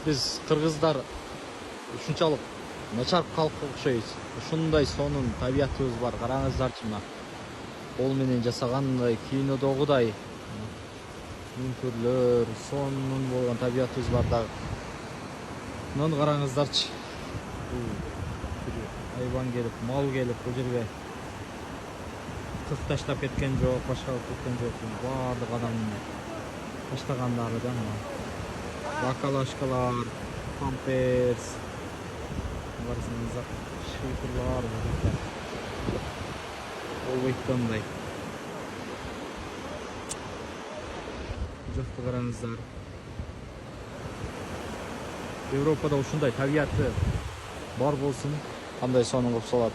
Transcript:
Biz Kırgızlar ушунчалык начар халкка окшойбуз. Ушундай сонун табиятыбыз бар. Караңыздарчы мына кол менен жасагандай кинодогудай үңкүрлөр, сонун болгон табиятыбыз бар дагы. Мынаны караңыздарчы. Hayvan gelip, mal gelip bu жерге кыз таштап кеткен жок, башка кылып кеткен жок. Баардык адамдын таштагандары да мына бакалашкалар, памперс, барысыңыздар шыйпырлар бар. Ойттондай. Bu жакты караңыздар. Европада ушундай табияты бар болсун, кандай сонун кылып салат.